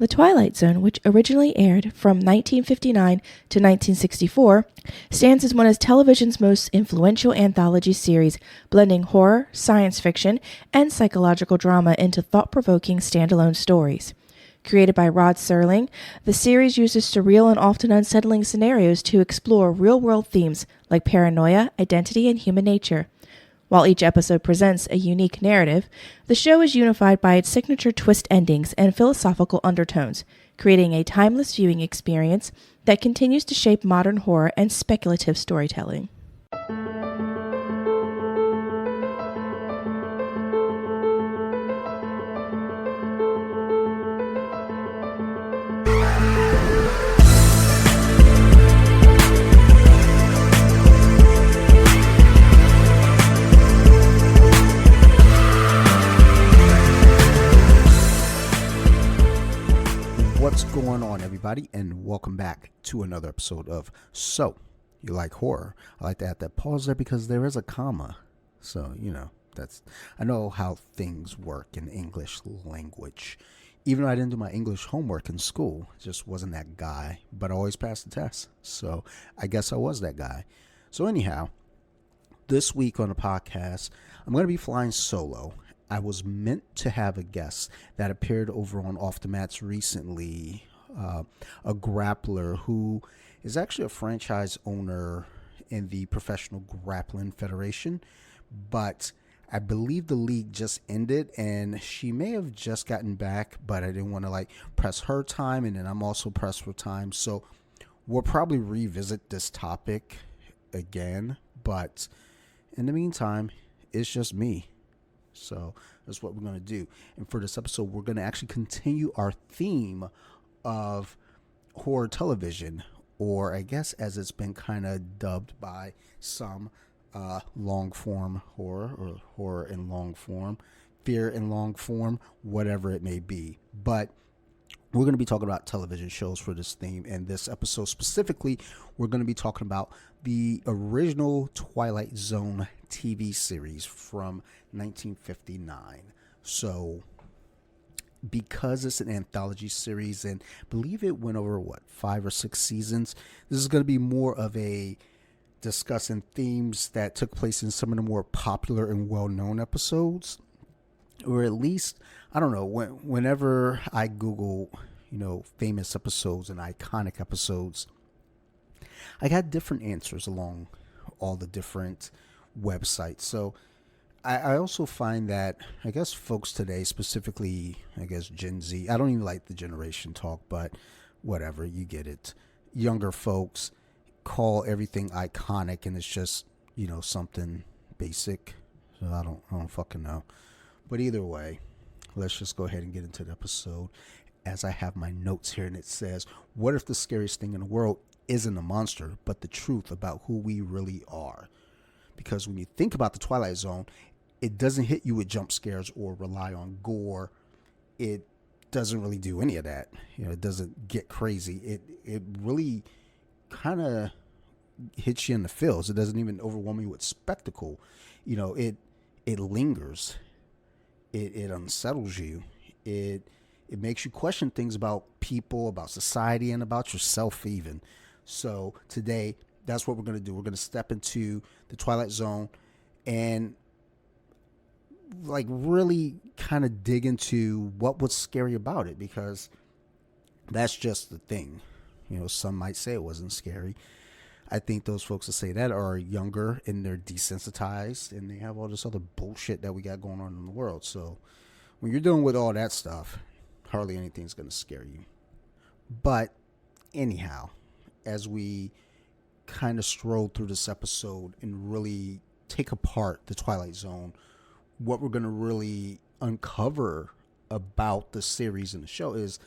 The Twilight Zone, which originally aired from 1959 to 1964, stands as one of television's most influential anthology series, blending horror, science fiction, and psychological drama into thought-provoking standalone stories. Created by Rod Serling, the series uses surreal and often unsettling scenarios to explore real-world themes like paranoia, identity, and human nature. While each episode presents a unique narrative, the show is unified by its signature twist endings and philosophical undertones, creating a timeless viewing experience that continues to shape modern horror and speculative storytelling. What's going on, everybody, and welcome back to another episode of So You Like Horror. I like to add that pause there because there is a comma, so I know how things work in English language. Even though I didn't do my English homework in school, just wasn't that guy, but I always passed the test, so I guess I was that guy. So anyhow, this week on the podcast, I'm going to be flying solo. I was meant to have a guest that appeared over on Off the Mats recently, a grappler who is actually a franchise owner in the Professional Grappling Federation, but I believe the league just ended and she may have just gotten back, but I didn't want to press her time, and then I'm also pressed for time, so we'll probably revisit this topic again, but in the meantime, it's just me. So that's what we're going to do. And for this episode, we're going to actually continue our theme of horror television, or I guess as it's been kind of dubbed by some, long form horror, or horror in long form, fear in long form, whatever it may be. But we're going to be talking about television shows for this theme. And this episode specifically, we're going to be talking about the original Twilight Zone TV series from 1959. So because it's an anthology series, and I believe it went over 5 or 6 seasons, this is going to be more of a discussing themes that took place in some of the more popular and well-known episodes, or at least, I don't know, whenever I Google, famous episodes and iconic episodes, I got different answers along all the different websites. So I also find that, I guess, folks today, specifically, I guess, Gen Z, I don't even like the generation talk, but whatever, you get it. Younger folks call everything iconic, and it's just, something basic. So I don't fucking know. But either way, let's just go ahead and get into the episode, as I have my notes here, and it says, what if the scariest thing in the world isn't a monster, but the truth about who we really are? Because when you think about the Twilight Zone, it doesn't hit you with jump scares or rely on gore. It doesn't really do any of that. It doesn't get crazy. It really kind of hits you in the feels. It doesn't even overwhelm you with spectacle. It lingers. It unsettles you. It makes you question things about people, about society, and about yourself even. So today, that's what we're going to do. We're going to step into the Twilight Zone and really kind of dig into what was scary about it, because that's just the thing. Some might say it wasn't scary. I think those folks that say that are younger and they're desensitized and they have all this other bullshit that we got going on in the world. So when you're dealing with all that stuff, hardly anything's going to scare you. But anyhow, as we kind of stroll through this episode and really take apart the Twilight Zone, what we're going to really uncover about the series and the show is,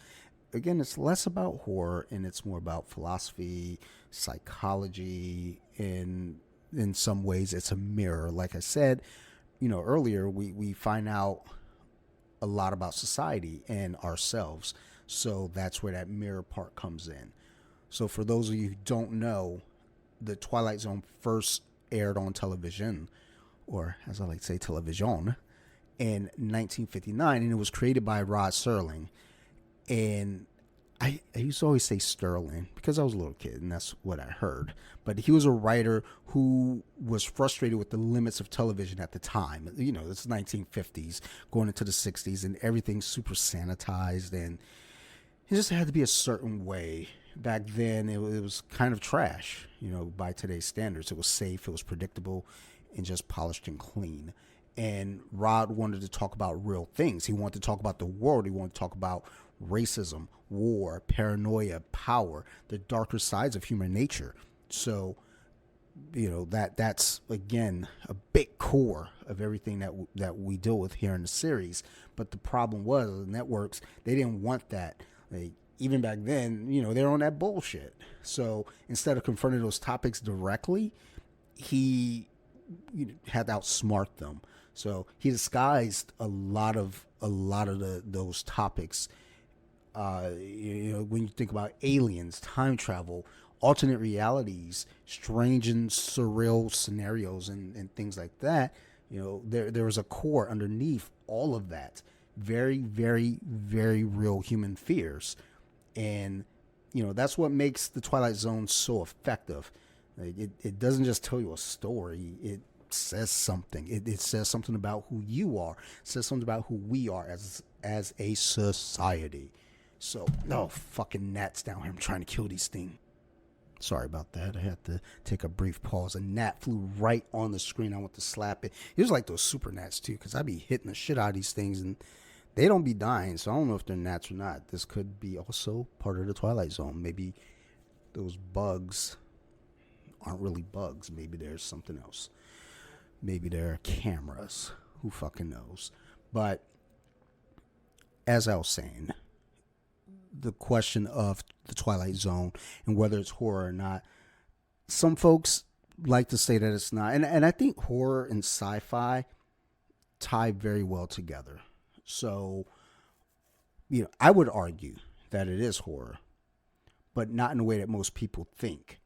again, it's less about horror and it's more about philosophy, psychology, and in some ways it's a mirror. Like I said, earlier, we find out a lot about society and ourselves. So that's where that mirror part comes in. So for those of you who don't know, the Twilight Zone first aired on television, or as I like to say, television, in 1959, and it was created by Rod Serling. And I used to always say Sterling because I was a little kid and that's what I heard. But he was a writer who was frustrated with the limits of television at the time. You know, it's 1950s going into the 60s and everything's super sanitized and it just had to be a certain way. Back then, it was kind of trash, you know, by today's standards. It was safe, it was predictable, and just polished and clean. And Rod wanted to talk about real things. He wanted to talk about the world. He wanted to talk about racism, war, paranoia, power, the darker sides of human nature. So, you know, that's again a big core of everything that we deal with here in the series. But the problem was the networks, they didn't want that. Even back then, you know, they're on that bullshit. So instead of confronting those topics directly, he had to outsmart them. So he disguised a lot of those topics. You know, when you think about aliens, time travel, alternate realities, strange and surreal scenarios, and things like that. You know, there was a core underneath all of that. Very, very, very real human fears. And, you know, that's what makes the Twilight Zone so effective. Like, it doesn't just tell you a story. It says something. It says something about who you are. It says something about who we are as a society. So, no fucking gnats down here. I'm trying to kill these things. Sorry about that. I had to take a brief pause. A gnat flew right on the screen. I went to slap it. It was like those super gnats, too, because I be hitting the shit out of these things, and they don't be dying, so I don't know if they're gnats or not. This could be also part of the Twilight Zone. Maybe those bugs aren't really bugs. Maybe there's something else. Maybe they're cameras. Who fucking knows? But as I was saying, the question of the Twilight Zone and whether it's horror or not, some folks like to say that it's not. And I think horror and sci-fi tie very well together. So, you know, I would argue that it is horror, but not in a way that most people think.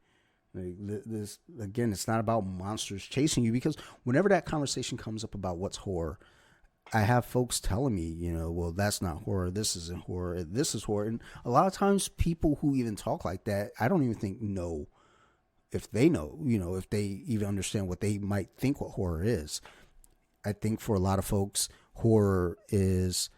This, again, it's not about monsters chasing you, because whenever that conversation comes up about what's horror, I have folks telling me, you know, well, that's not horror. This isn't horror. This is horror. And a lot of times people who even talk like that, I don't even think know if they know, you know, if they even understand what they might think what horror is. I think for a lot of folks, horror is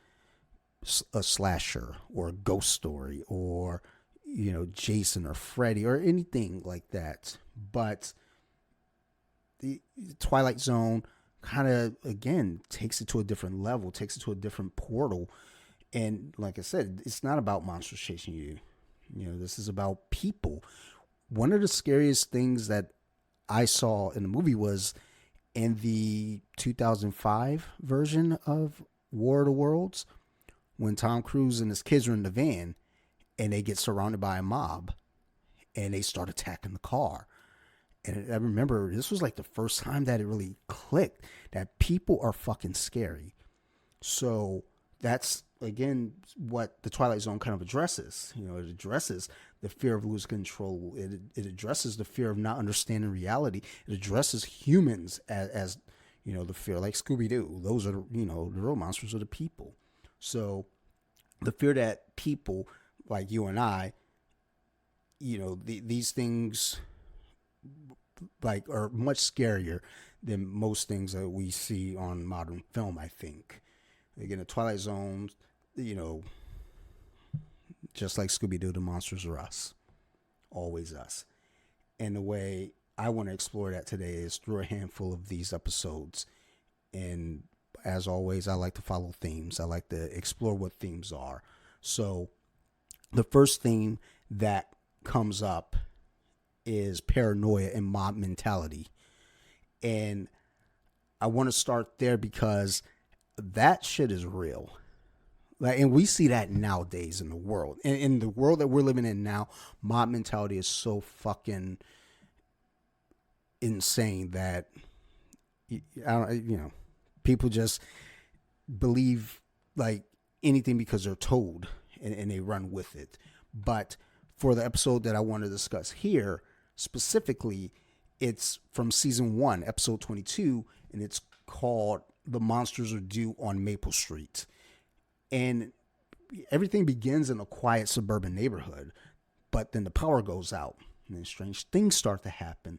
a slasher or a ghost story or, you know, Jason or Freddy or anything like that. But the Twilight Zone kind of, again, takes it to a different level, takes it to a different portal. And like I said, it's not about monsters chasing you. You know, this is about people. One of the scariest things that I saw in the movie was in the 2005 version of War of the Worlds, when Tom Cruise and his kids are in the van and they get surrounded by a mob and they start attacking the car. And I remember this was like the first time that it really clicked that people are fucking scary. So that's, again, what the Twilight Zone kind of addresses. You know, it addresses the fear of losing control. It addresses the fear of not understanding reality. It addresses humans as you know, the fear, like Scooby-Doo. Those are, you know, the real monsters are the people. So the fear that people like you and I, you know, these things like are much scarier than most things that we see on modern film, I think. Again, the Twilight Zone, you know, just like Scooby-Doo, the monsters are us. Always us. And the way I want to explore that today is through a handful of these episodes. And as always, I like to follow themes. I like to explore what themes are. So the first theme that comes up is paranoia and mob mentality. And I want to start there because that shit is real. Like, and we see that nowadays in the world. In the world that we're living in now, mob mentality is so fucking insane that, I don't, you know, people just believe like anything because they're told, and they run with it. But for the episode that I want to discuss here specifically, it's from season 1, episode 22, and it's called "The Monsters Are Due on Maple Street." And everything begins in a quiet suburban neighborhood, but then the power goes out and then strange things start to happen.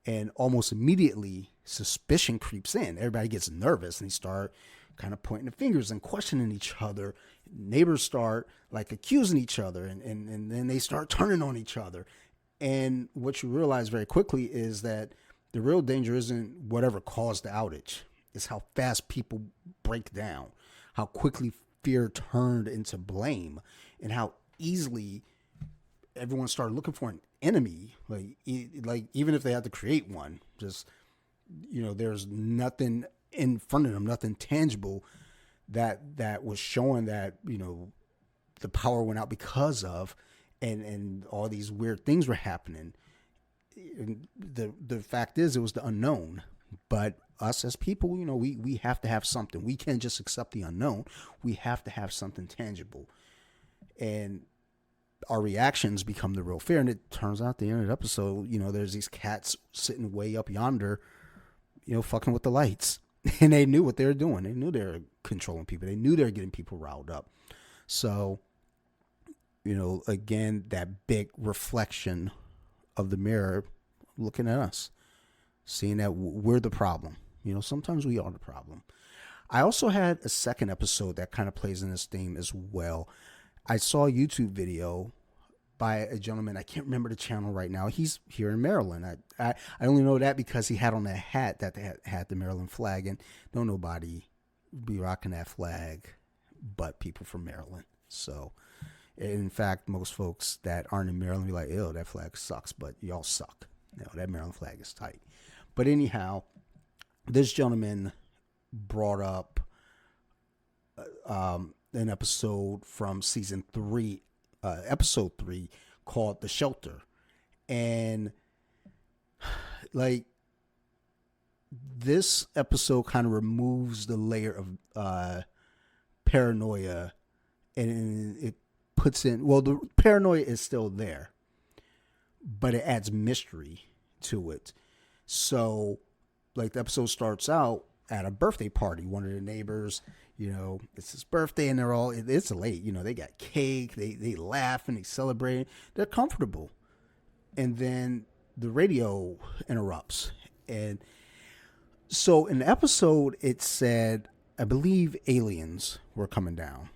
And almost immediately suspicion creeps in. Everybody gets nervous and they start kind of pointing the fingers and questioning each other. Neighbors start like accusing each other and then they start turning on each other. And what you realize very quickly is that the real danger isn't whatever caused the outage. It's how fast people break down, how quickly fear turned into blame, and how easily everyone started looking for an enemy. Like even if they had to create one, just, there's nothing in front of them, nothing tangible that was showing that, the power went out because of, and all these weird things were happening. And the fact is, it was the unknown. But us as people, we have to have something. We can't just accept the unknown. We have to have something tangible. And our reactions become the real fear. And it turns out at the end of the episode, there's these cats sitting way up yonder, fucking with the lights. And they knew what they were doing. They knew they were controlling people. They knew they were getting people riled up. So, again, that big reflection of the mirror looking at us, seeing that we're the problem. Sometimes we are the problem. I also had a second episode that kind of plays in this theme as well. I saw a YouTube video by a gentleman. I can't remember the channel right now. He's here in Maryland. I only know that because he had on that hat that had the Maryland flag, and don't nobody be rocking that flag but people from Maryland. So, in fact, most folks that aren't in Maryland be like, ew, that flag sucks, but y'all suck. That Maryland flag is tight. But anyhow, this gentleman brought up an episode from season 3, episode 3, called The Shelter. And like, this episode kind of removes the layer of paranoia, and it puts in, well, the paranoia is still there, but it adds mystery to it. So, like, the episode starts out at a birthday party. One of the neighbors, it's his birthday, and it's late. They got cake, they laugh and they celebrate. They're comfortable. And then the radio interrupts. And so in the episode, it said, I believe aliens were coming down.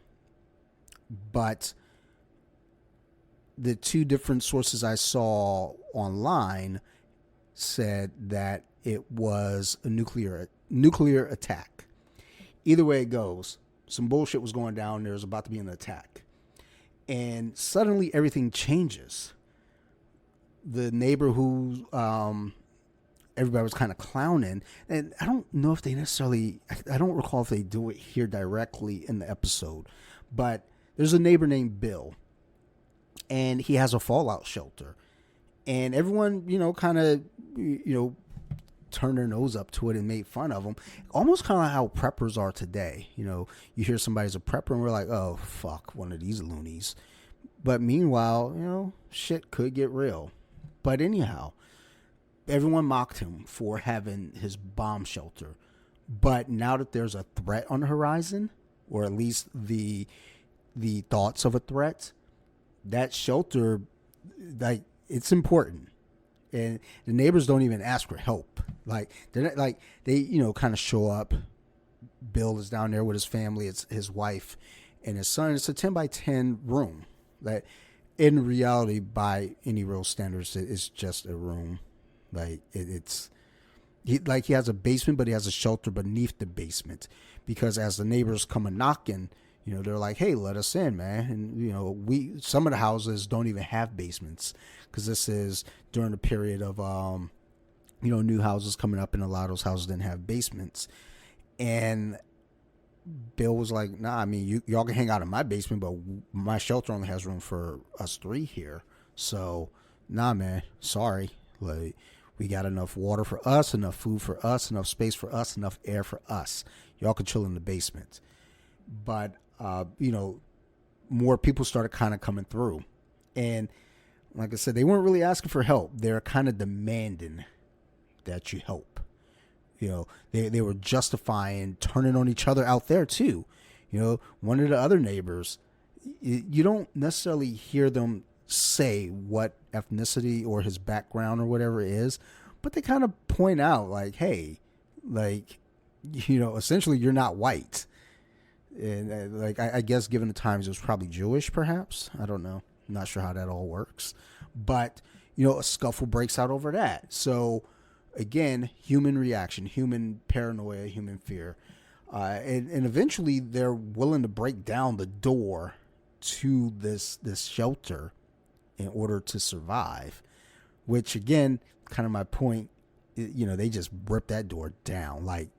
But the two different sources I saw online said that it was a nuclear attack. Either way it goes, some bullshit was going down. There was about to be an attack. And suddenly everything changes. The neighbor who everybody was kind of clowning, and I don't know if they necessarily, I don't recall if they do it here directly in the episode, but there's a neighbor named Bill, and he has a fallout shelter. And everyone, kind of, turned their nose up to it and made fun of them. Almost kind of like how preppers are today. You hear somebody's a prepper and we're like, oh, fuck, one of these loonies. But meanwhile, shit could get real. But anyhow, everyone mocked him for having his bomb shelter. But now that there's a threat on the horizon, or at least the thoughts of a threat, that shelter, like, it's important. And the neighbors don't even ask for help. Like, they're not, like, they, kind of show up. Bill is down there with his family. It's his wife and his son. It's a 10 by 10 room that in reality, by any real standards, it's just a room. Like, he has a basement, but he has a shelter beneath the basement, because as the neighbors come a knocking, they're like, hey, let us in, man. And, some of the houses don't even have basements, because this is during the period of, new houses coming up, and a lot of those houses didn't have basements. And Bill was like, nah, I mean, y'all can hang out in my basement, but my shelter only has room for us 3 here. So, nah, man, sorry. Like, we got enough water for us, enough food for us, enough space for us, enough air for us. Y'all can chill in the basement. But, more people started kind of coming through. And like I said, they weren't really asking for help. They're kind of demanding that you help. They were justifying turning on each other out there too. One of the other neighbors, you don't necessarily hear them say what ethnicity or his background or whatever it is, but they kind of point out like, hey, like, essentially you're not white. And like, I guess given the times, it was probably Jewish, perhaps. I don't know. I'm not sure how that all works. But, a scuffle breaks out over that. So, again, human reaction, human paranoia, human fear. And eventually they're willing to break down the door to this shelter in order to survive, which, again, kind of my point, they just ripped that door down like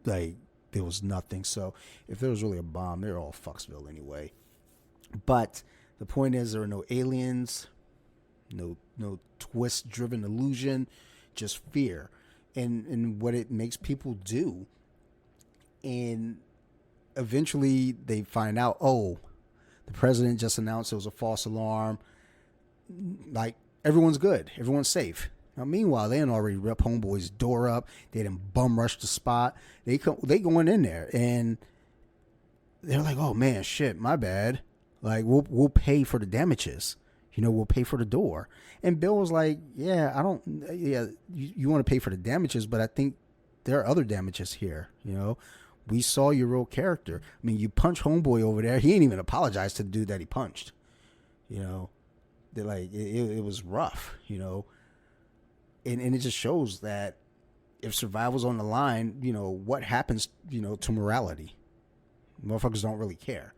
there was nothing. So if there was really a bomb, they're all Fucksville anyway. But the point is, there are no aliens, no twist-driven illusion, just fear, and what it makes people do. And eventually they find out, oh, the president just announced it was a false alarm. Like, everyone's good, everyone's safe. Now, meanwhile, they done already ripped Homeboy's door up. They done bum rushed the spot. They going in there, and they're like, "Oh man, shit, my bad. Like, we'll pay for the damages. We'll pay for the door." And Bill was like, "Yeah, I don't. Yeah, you want to pay for the damages, but I think there are other damages here. We saw your real character. I mean, you punch Homeboy over there. He ain't even apologized to the dude that he punched. They're like, it was rough. And it just shows that if survival's on the line, what happens, to morality? Motherfuckers don't really care.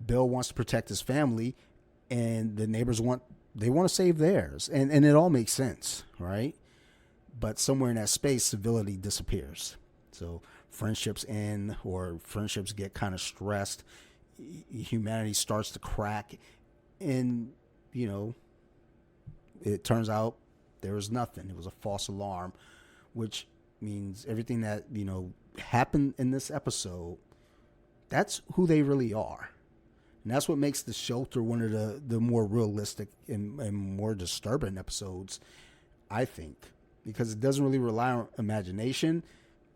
Bill wants to protect his family, and the neighbors want to save theirs. And it all makes sense, right? But somewhere in that space, civility disappears. So friendships end, or friendships get kind of stressed. Humanity starts to crack, and, it turns out there was nothing. It was a false alarm, which means everything that, happened in this episode, that's who they really are. And that's what makes The Shelter one of the more realistic and more disturbing episodes, I think, because it doesn't really rely on imagination.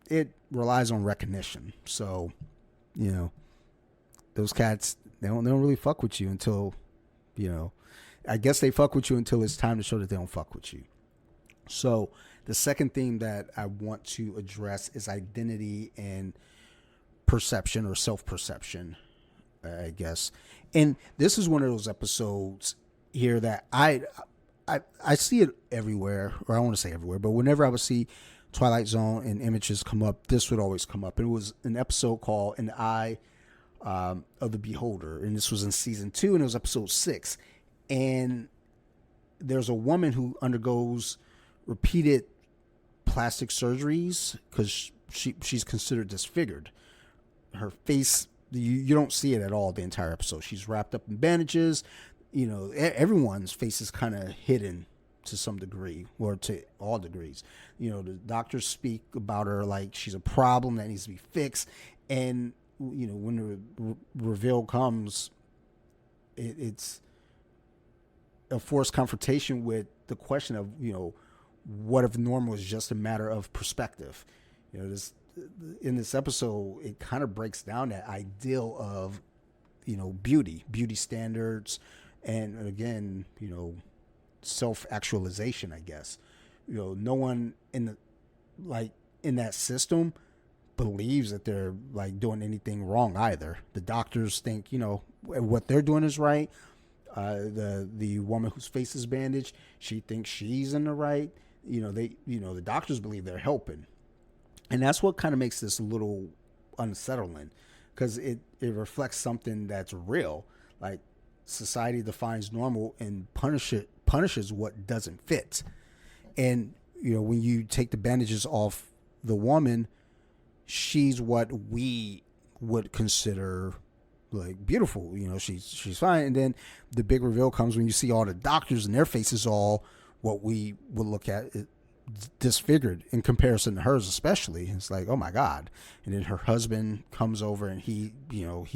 It relies on recognition. So, those cats, they don't really fuck with you until, I guess they fuck with you until it's time to show that they don't fuck with you. So the second theme that I want to address is identity and perception, or self-perception, I guess. And this is one of those episodes here that I see it everywhere, or I don't want to say everywhere, but whenever I would see Twilight Zone and images come up, this would always come up. It was an episode called "In the Eye of the Beholder," and this was in season 2, and it was episode 6. And there's a woman who undergoes repeated plastic surgeries because she's considered disfigured. Her face, you don't see it at all the entire episode. She's wrapped up in bandages. Everyone's face is kind of hidden to some degree, or to all degrees. The doctors speak about her like she's a problem that needs to be fixed. And, when the reveal comes, it's a forced confrontation with the question of, what if normal is just a matter of perspective? In this episode, it kind of breaks down that ideal of, beauty standards, and again, self-actualization, I guess. No one in that system believes that they're like doing anything wrong either. The doctors think, what they're doing is right. The woman whose face is bandaged, she thinks she's in the right. The doctors believe they're helping. And that's what kind of makes this a little unsettling, because it reflects something that's real. Like, society defines normal and punishes what doesn't fit. And, when you take the bandages off the woman, she's what we would consider like beautiful. She's fine. And then the big reveal comes when you see all the doctors and their faces all what we would look at disfigured in comparison to hers, especially. It's like, oh my God. And then her husband comes over and he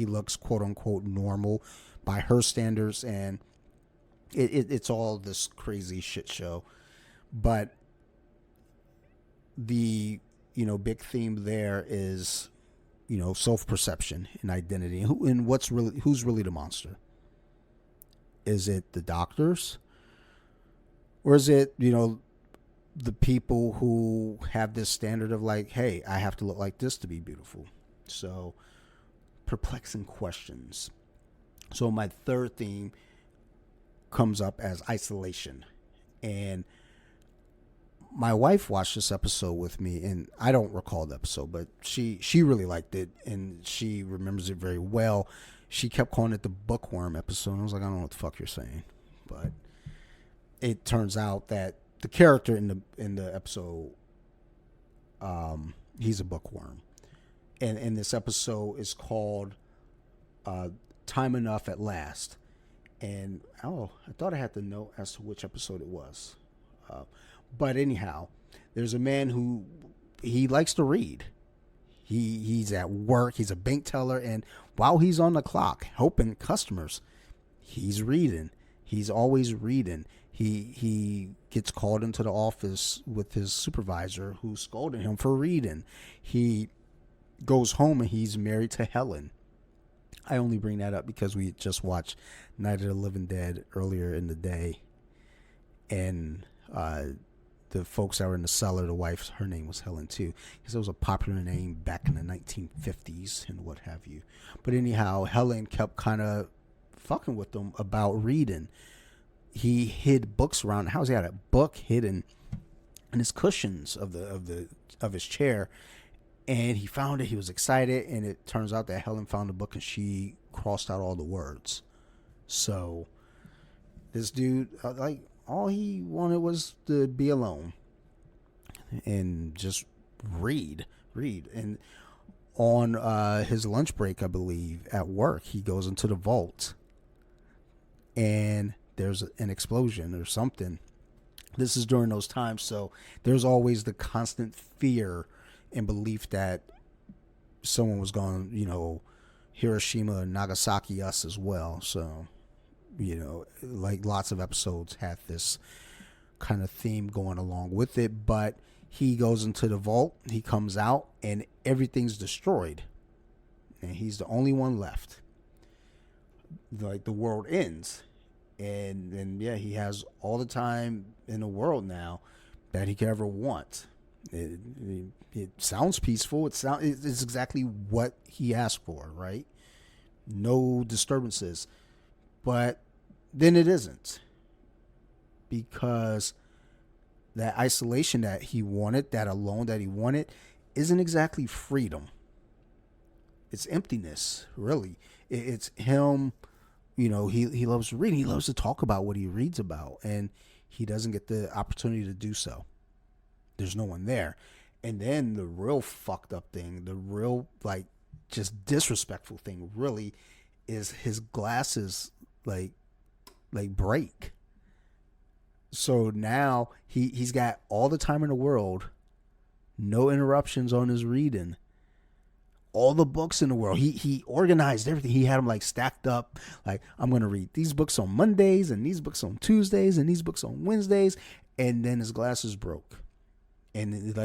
looks quote unquote normal by her standards, and it's all this crazy shit show. But the big theme there is self-perception and identity, and who's really the monster. Is it the doctors, or is it the people who have this standard of like, hey, I have to look like this to be beautiful? So perplexing questions. So my third theme comes up as isolation. And my wife watched this episode with me, and I don't recall the episode, but she really liked it, and she remembers it very well. She kept calling it the bookworm episode, and I was like, I don't know what the fuck you're saying. But it turns out that the character in the episode, he's a bookworm. And this episode is called Time Enough at Last. And I thought I had to know as to which episode it was. But anyhow, there's a man who he likes to read. He's at work. He's a bank teller, and while he's on the clock helping customers, he's reading. He's always reading. He gets called into the office with his supervisor, who's scolding him for reading. He goes home and he's married to Helen. I only bring that up because we just watched Night of the Living Dead earlier in the day, and the folks that were in the cellar, the wife, her name was Helen too, because it was a popular name back in the 1950s and what have you. But anyhow, Helen kept kind of fucking with them about reading. He hid books around the house. He had a book hidden in his cushions of his chair, and he found it. He was excited, and it turns out that Helen found the book and she crossed out all the words. So this dude, all he wanted was to be alone and just read. And on his lunch break, I believe, at work, he goes into the vault and there's an explosion or something. This is during those times, so there's always the constant fear and belief that someone was going, Hiroshima and Nagasaki us as well. So, like lots of episodes have this kind of theme going along with it. But he goes into the vault, he comes out, and everything's destroyed. And he's the only one left. Like, the world ends. And yeah, he has all the time in the world now that he could ever want. It sounds peaceful. It's exactly what he asked for, right? No disturbances. But then it isn't. Because that isolation that he wanted, that alone that he wanted, isn't exactly freedom. It's emptiness, really. It's him, he loves to read. He loves to talk about what he reads about. And he doesn't get the opportunity to do so. There's no one there. And then the real fucked up thing, the real, just disrespectful thing really is his glasses, break. So now he's got all the time in the world, no interruptions on his reading, all the books in the world. He organized everything. He had them stacked up. I'm going to read these books on Mondays and these books on Tuesdays and these books on Wednesdays. And then his glasses broke. And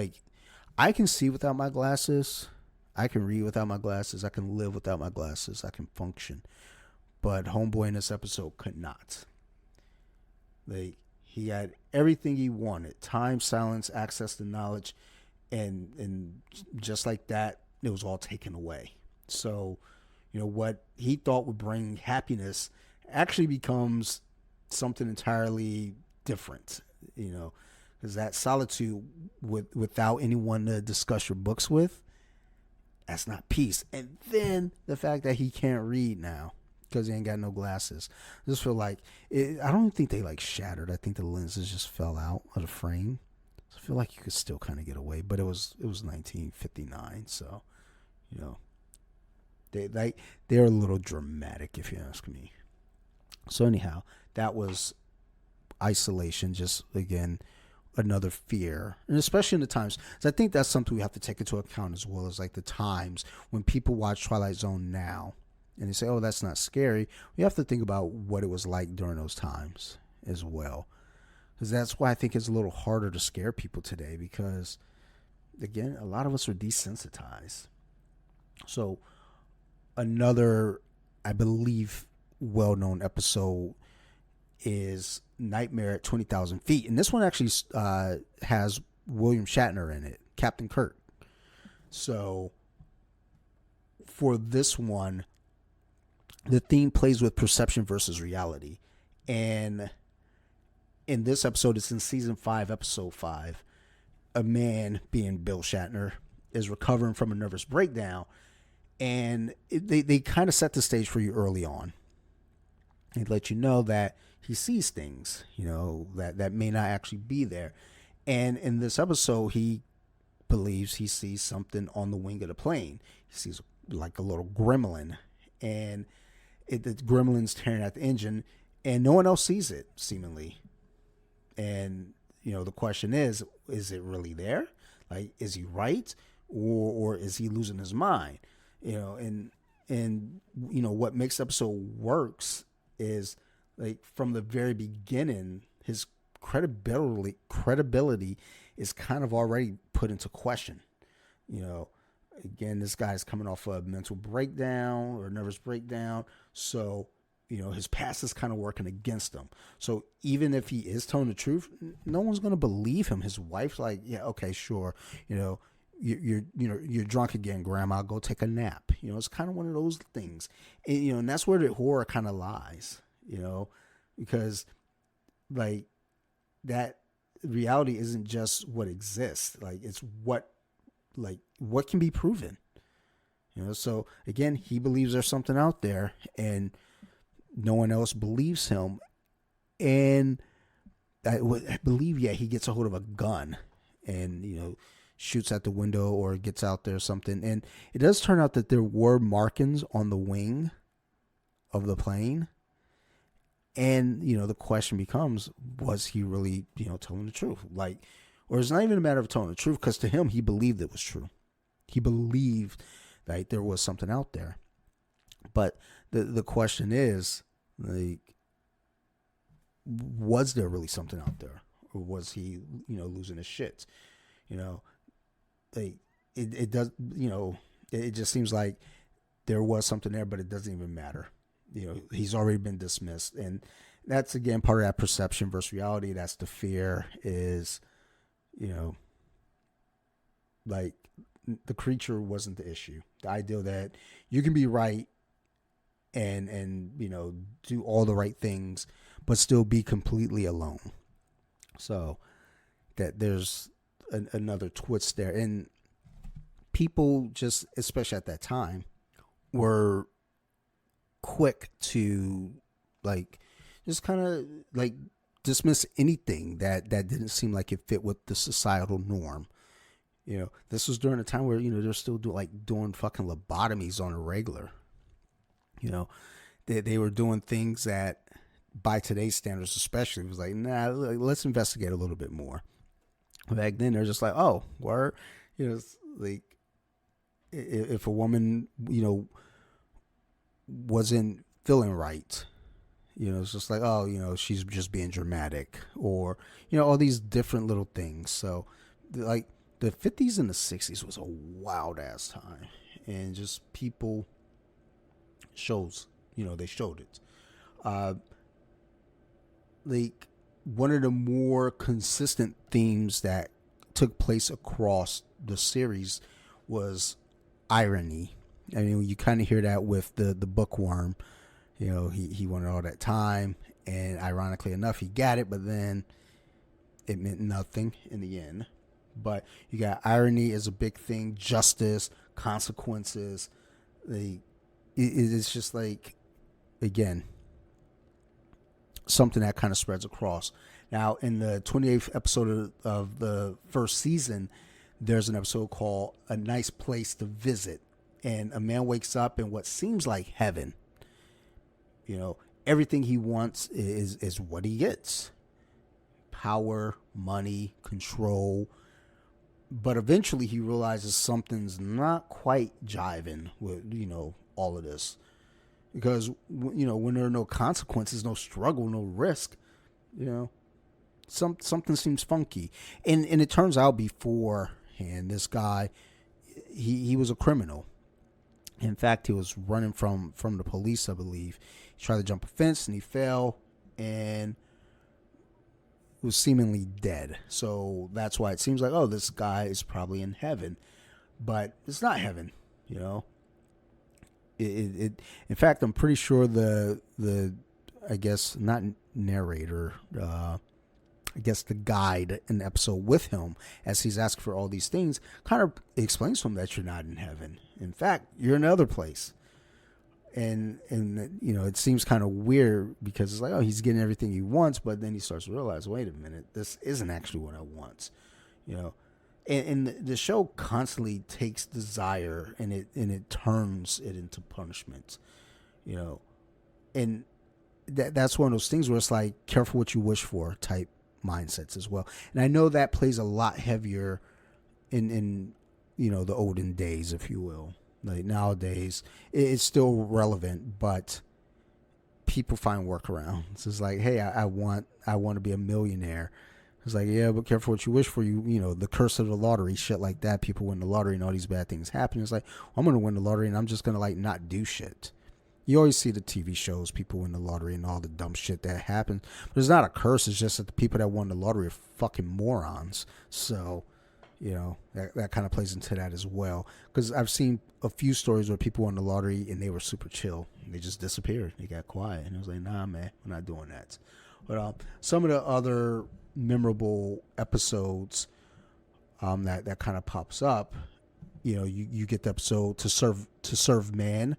I can see without my glasses. I can read without my glasses. I can live without my glasses. I can function. But homeboy in this episode could not. He had everything he wanted: time, silence, access to knowledge, and just like that, it was all taken away. So, what he thought would bring happiness actually becomes something entirely different. Because that solitude without anyone to discuss your books with, that's not peace. And then the fact that he can't read now because he ain't got no glasses. I just feel like I don't think they shattered. I think the lenses just fell out of the frame. So I feel like you could still kind of get away, but it was 1959, so they're a little dramatic if you ask me. So anyhow, that was isolation. Just again, another fear, and especially in the times. So I think that's something we have to take into account as well, as the times when people watch Twilight Zone now and they say, oh, that's not scary. We have to think about what it was like during those times as well, because that's why I think it's a little harder to scare people today, because again, a lot of us are desensitized. So another, I believe, well-known episode is Nightmare at 20,000 Feet. And this one actually has William Shatner in it, Captain Kirk. So for this one, the theme plays with perception versus reality. And in this episode, it's in season 5, episode 5. A man, being Bill Shatner, is recovering from a nervous breakdown. And they kind of set the stage for you early on. They let you know that he sees things, that may not actually be there. And in this episode, he believes he sees something on the wing of the plane. He sees like a little gremlin, and the gremlin's tearing at the engine, and no one else sees it, seemingly. And, the question is it really there? Like, is he right? Or is he losing his mind? And what makes the episode works is, like, from the very beginning, his credibility is kind of already put into question. Again, this guy's coming off a mental breakdown or nervous breakdown. So, his past is kind of working against him. So even if he is telling the truth, no one's going to believe him. His wife's like, yeah, okay, sure. You're drunk again, Grandma. Go take a nap. It's kind of one of those things. And that's where the horror kind of lies, because, like, that reality isn't just what exists. Like, it's what can be proven. So again, he believes there's something out there, and no one else believes him. And I believe, he gets a hold of a gun and, shoots at the window or gets out there or something. And it does turn out that there were markings on the wing of the plane. And, the question becomes, was he really, telling the truth? Like, or it's not even a matter of telling the truth, because to him, he believed it was true. He believed that there was something out there. But the question is, like, was there really something out there? Or was he, losing his shit? Like, it does, it just seems like there was something there, but it doesn't even matter. He's already been dismissed. And that's, again, part of that perception versus reality. That's the fear is, like, the creature wasn't the issue. The idea that you can be right and do all the right things, but still be completely alone. So that there's another twist there. And people, just especially at that time, were quick to, like, just kind of, like, dismiss anything that didn't seem like it fit with the societal norm. This was during a time where, they're still doing fucking lobotomies on a regular. They were doing things that, by today's standards especially, was like, nah, let's investigate a little bit more. Back then, they're just like, oh, word. It's like, if a woman, wasn't feeling right, it's just like, oh, she's just being dramatic, or, all these different little things. So, like, the 50s and the 60s was a wild ass time, and just people shows, they showed it. Like, one of the more consistent themes that took place across the series was irony. I mean, you kind of hear that with the bookworm. He wanted all that time, and ironically enough, he got it, but then it meant nothing in the end. But you got irony is a big thing, justice, consequences. It's just like, again, something that kind of spreads across. Now, in the 28th episode of the first season, there's an episode called A Nice Place to Visit. And a man wakes up in what seems like heaven. Everything he wants is what he gets. Power, money, control. But eventually he realizes something's not quite jiving with, all of this. Because, when there are no consequences, no struggle, no risk, something seems funky. And it turns out beforehand, this guy, he was a criminal. In fact, he was running from the police, I believe. He tried to jump a fence and he fell and was seemingly dead. So that's why it seems like, oh, this guy is probably in heaven, but it's not heaven, you know. In fact, I'm pretty sure the I guess not narrator, I guess the guide in the episode with him, as he's asking for all these things, kind of explains to him that you're not in heaven. In fact, you're in another place. And you know, it seems kind of weird because it's like, oh, he's getting everything he wants, but then he starts to realize, wait a minute, this isn't actually what I want, you know. And the show constantly takes desire and it turns it into punishment, you know. And that's one of those things where it's like, careful what you wish for type mindsets as well. And I know that plays a lot heavier in you know, the olden days, if you will. Like nowadays, it's still relevant, but people find workarounds. It's like, hey, I want to be a millionaire. It's like, yeah, but careful what you wish for. You know, the curse of the lottery, shit like that. People win the lottery and all these bad things happen. It's like, I'm going to win the lottery and I'm just going to like not do shit. You always see the TV shows, people win the lottery and all the dumb shit that happens. But it's not a curse. It's just that the people that won the lottery are fucking morons. So, you know, that kind of plays into that as well. Because I've seen a few stories where people won the lottery and they were super chill. They just disappeared. They got quiet. And I was like, nah, man, we're not doing that. But some of the other memorable episodes that kind of pops up, you know, you get the episode To Serve Man.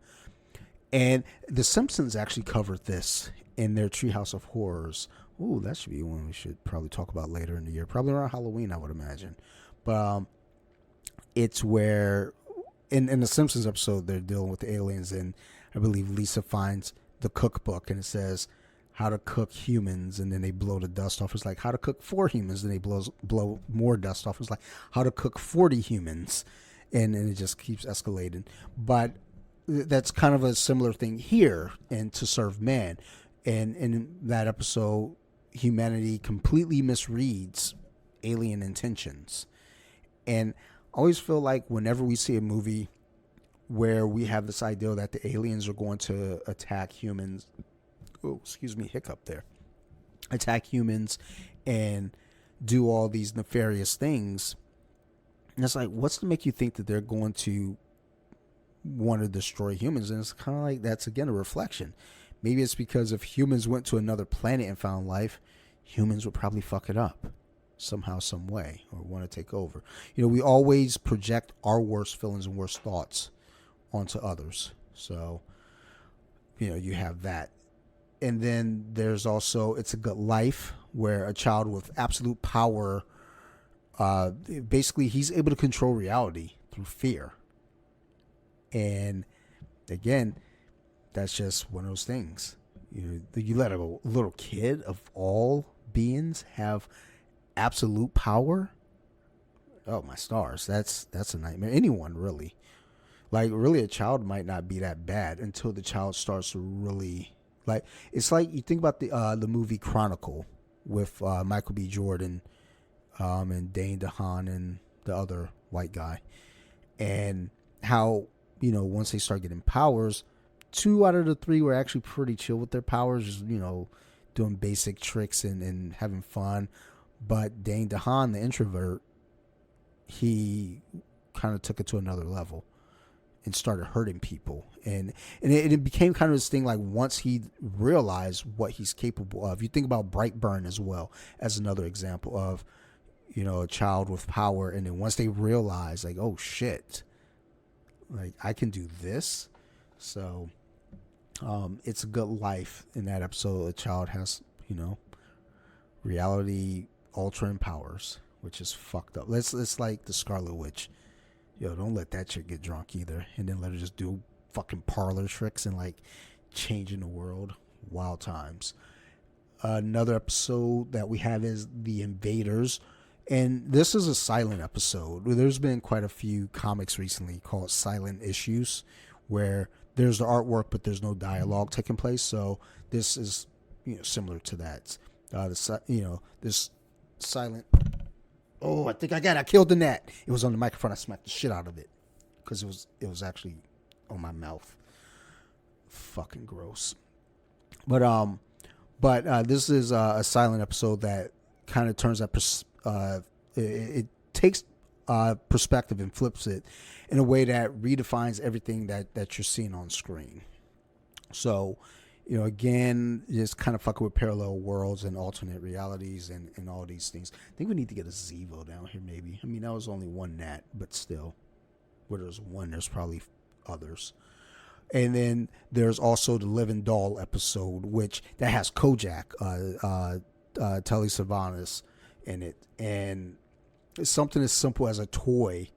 And The Simpsons actually covered this in their Treehouse of Horrors. Ooh, that should be one we should probably talk about later in the year. Probably around Halloween, I would imagine. But it's where, in the Simpsons episode, they're dealing with the aliens. And I believe Lisa finds the cookbook and it says how to cook humans. And then they blow the dust off. It's like how to cook 4 humans. And they blow more dust off. It's like how to cook 40 humans. And it just keeps escalating. But that's kind of a similar thing here in To Serve Man. And in that episode, humanity completely misreads alien intentions. And I always feel like whenever we see a movie where we have this idea that the aliens are going to attack humans, oh, excuse me, hiccup there, attack humans and do all these nefarious things, and it's like, what's to make you think that they're going to want to destroy humans? And it's kind of like, that's again a reflection. Maybe it's because if humans went to another planet and found life, humans would probably fuck it up somehow, some way, or want to take over. You know, we always project our worst feelings and worst thoughts onto others. So, you know, you have that. And then there's also It's a Good Life, where a child with absolute power, basically he's able to control reality through fear. And again, that's just one of those things. You know, you let a little kid of all beings have absolute power. Oh my stars, that's a nightmare. Anyone really, like really, a child might not be that bad until the child starts to really, like, it's like you think about the movie Chronicle with Michael B. Jordan and Dane DeHaan and the other white guy, and how, you know, once they start getting powers, 2 out of the 3 were actually pretty chill with their powers, just, you know, doing basic tricks and having fun. But Dane DeHaan, the introvert, he kind of took it to another level and started hurting people. And it became kind of this thing, like once he realized what he's capable of. You think about Brightburn as well as another example of, you know, a child with power. And then once they realize, like, oh shit, like I can do this. So It's a Good Life. In that episode, a child has, you know, reality altering powers, which is fucked up. Let's like the Scarlet Witch. Yo, don't let that chick get drunk either, and then let her just do fucking parlor tricks and like changing the world. Wild times. Another episode that we have is The Invaders, and this is a silent episode. There's been quite a few comics recently called Silent Issues, where there's the artwork but there's no dialogue taking place. So this is, you know, similar to that. This silent. Oh, I think I killed the gnat. It was on the microphone. I smacked the shit out of it because it was actually on my mouth. Fucking gross. But this is a silent episode that kind of turns that it takes perspective and flips it in a way that redefines everything that you're seeing on screen. So, again, just kind of fucking with parallel worlds and alternate realities and all these things. I think we need to get a Zevo down here, maybe. I mean, that was only one Nat, but still, where there's one, there's probably others. And then there's also the Living Doll episode, that has Kojak, Telly Savalas in it. And something as simple as a toy,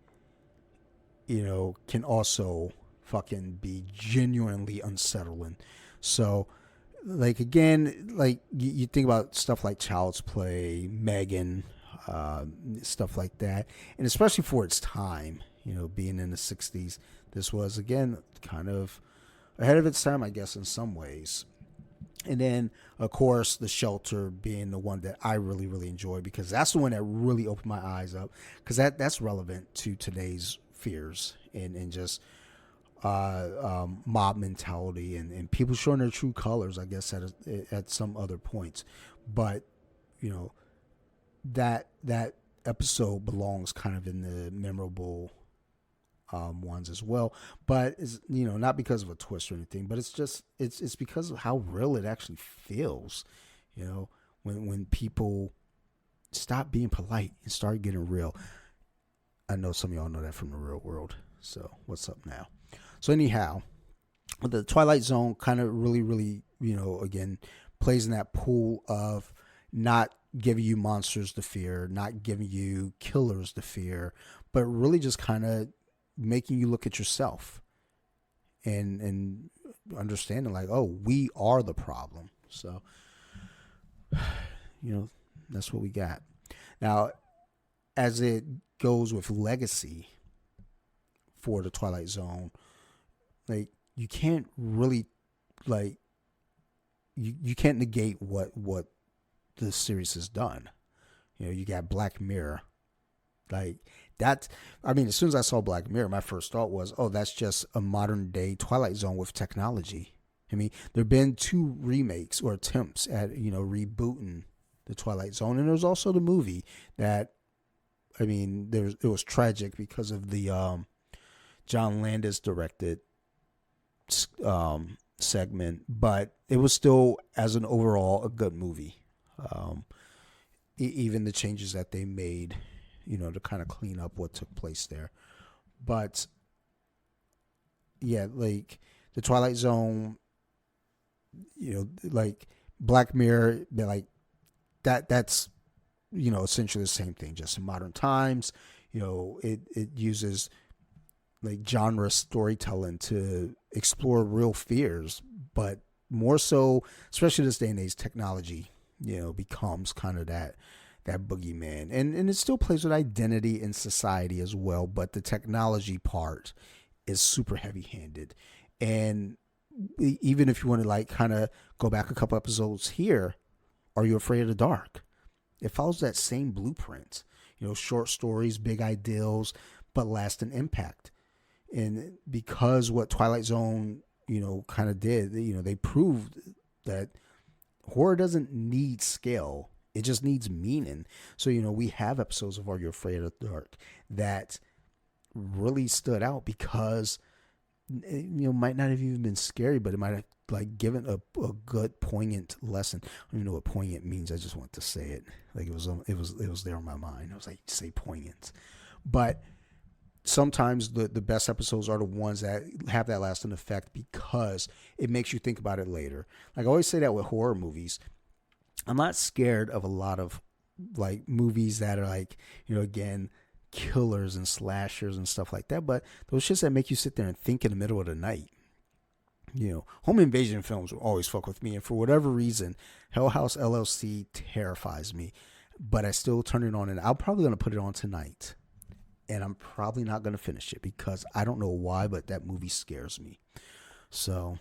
can also fucking be genuinely unsettling. So, like, again, like, you think about stuff like Child's Play, Megan, stuff like that. And especially for its time, being in the 60s, this was, again, kind of ahead of its time, I guess, in some ways. And then, of course, The Shelter being the one that I really, really enjoy, because that's the one that really opened my eyes up, because that's relevant to today's fears and just mob mentality and people showing their true colors, I guess, at some other points. But, that episode belongs kind of in the memorable ones as well, but it's not because of a twist or anything, but it's just it's because of how real it actually feels, when people stop being polite and start getting real. I know some of y'all know that from the real world, so what's up now? So anyhow, the Twilight Zone kind of really, really, again, plays in that pool of not giving you monsters to fear, not giving you killers to fear, but really just kind of making you look at yourself and understanding, like, oh, we are the problem. So, that's what we got. Now, as it goes with legacy for the Twilight Zone, like, you can't really, like, you can't negate what the series has done. You got Black Mirror. Like, that, I mean, as soon as I saw Black Mirror, my first thought was, oh, that's just a modern day Twilight Zone with technology. I mean, there have been 2 remakes or attempts at, rebooting the Twilight Zone. And there's also the movie that, I mean, it was tragic because of the John Landis directed segment, but it was still, as an overall, a good movie. Even the changes that they made, to kind of clean up what took place there. But yeah, like the Twilight Zone, like Black Mirror, like that's, essentially the same thing, just in modern times. It uses like genre storytelling to explore real fears, but more so, especially this day and age, technology, becomes kind of that boogeyman, and it still plays with identity in society as well, but the technology part is super heavy-handed. And even if you want to, like, kind of go back a couple episodes here, Are You Afraid of the Dark? It follows that same blueprint, short stories, big ideals, but lasting impact. And because what Twilight Zone, kind of did, they proved that horror doesn't need scale. It just needs meaning. So, we have episodes of Are You Afraid of the Dark that really stood out because, might not have even been scary, but it might have, like, given a good, poignant lesson. I don't even know what poignant means. I just want to say it. Like, it was there on my mind. I was like, say poignant. But sometimes the best episodes are the ones that have that lasting effect because it makes you think about it later. Like, I always say that with horror movies. I'm not scared of a lot of, like, movies that are, like, again, killers and slashers and stuff like that, but those shits that make you sit there and think in the middle of the night. Home invasion films will always fuck with me, and for whatever reason, Hell House LLC terrifies me, but I still turn it on, and I'm probably going to put it on tonight, and I'm probably not going to finish it because I don't know why, but that movie scares me. So,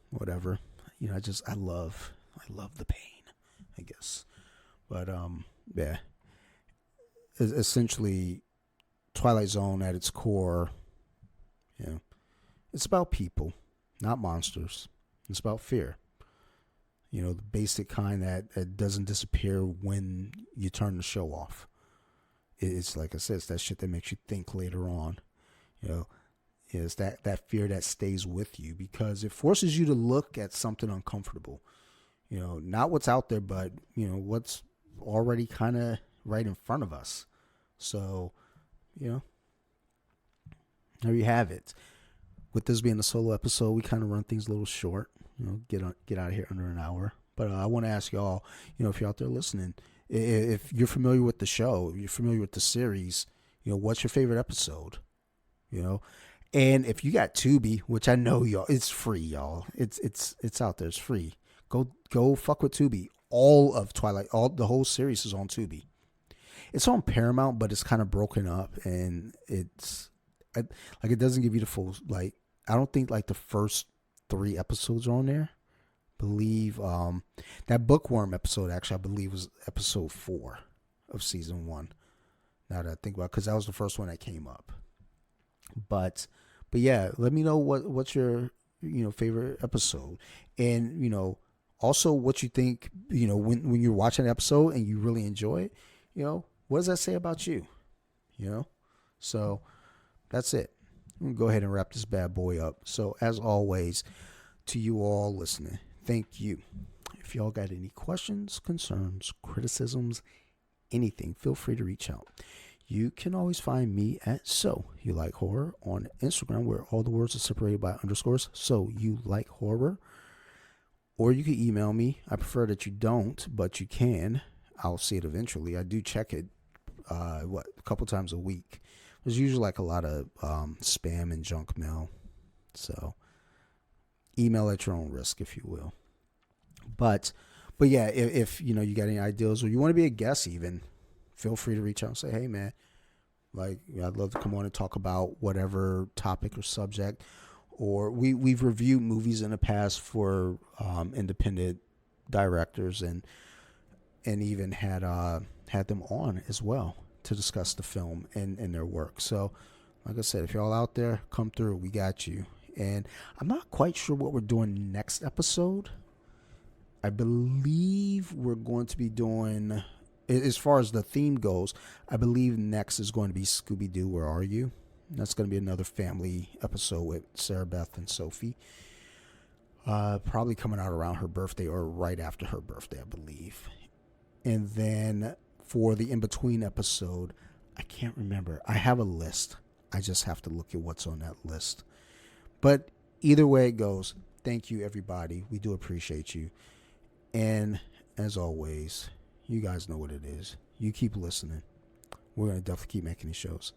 whatever. I love the pain, I guess. But yeah, essentially, Twilight Zone at its core, it's about people, not monsters. It's about fear. The basic kind that doesn't disappear when you turn the show off. It's like I said, it's that shit that makes you think later on. It's that fear that stays with you because it forces you to look at something uncomfortable. Not what's out there, but, what's already kind of right in front of us. So, there you have it. With this being a solo episode, we kind of run things a little short. Get out of here under an hour. But I want to ask y'all, if you're out there listening, if you're familiar with the show, if you're familiar with the series, what's your favorite episode? And if you got Tubi, which I know y'all, it's free, y'all. It's out there. It's free. Go fuck with Tubi. All of Twilight, the whole series is on Tubi. It's on Paramount, but it's kind of broken up, and it doesn't give you the full, I don't think the first 3 episodes are on there. I believe that bookworm episode actually, I believe, was episode 4 of season 1. Now that I think about it, because that was the first one that came up. But yeah, let me know what's your favorite episode, and also what you think when you're watching an episode and you really enjoy it. What does that say about you? So that's it. I'm gonna go ahead and wrap this bad boy up. So as always, to you all listening, thank you. If y'all got any questions, concerns, criticisms, anything, feel free to reach out. You can always find me at So You Like Horror on Instagram, where all the words are separated by underscores. So You Like Horror. Or you can email me. I prefer that you don't, but you can. I'll see it eventually. I do check it a couple times a week. There's usually a lot of spam and junk mail. So email at your own risk, if you will. But yeah, if you got any ideas or you want to be a guest even, feel free to reach out and say, hey, man, I'd love to come on and talk about whatever topic or subject. Or we've reviewed movies in the past for independent directors and even had them on as well to discuss the film and their work. So, like I said, if y'all out there, come through. We got you. And I'm not quite sure what we're doing next episode. I believe we're going to be doing, as far as the theme goes, I believe next is going to be Scooby-Doo, Where Are You? That's going to be another family episode with Sarah Beth and Sophie. Probably coming out around her birthday or right after her birthday, I believe. And then for the in-between episode, I can't remember. I have a list. I just have to look at what's on that list. But either way it goes, thank you, everybody. We do appreciate you. And as always, you guys know what it is. You keep listening. We're going to definitely keep making these shows.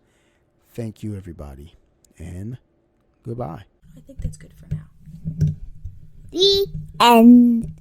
Thank you, everybody, and goodbye. I think that's good for now. The end.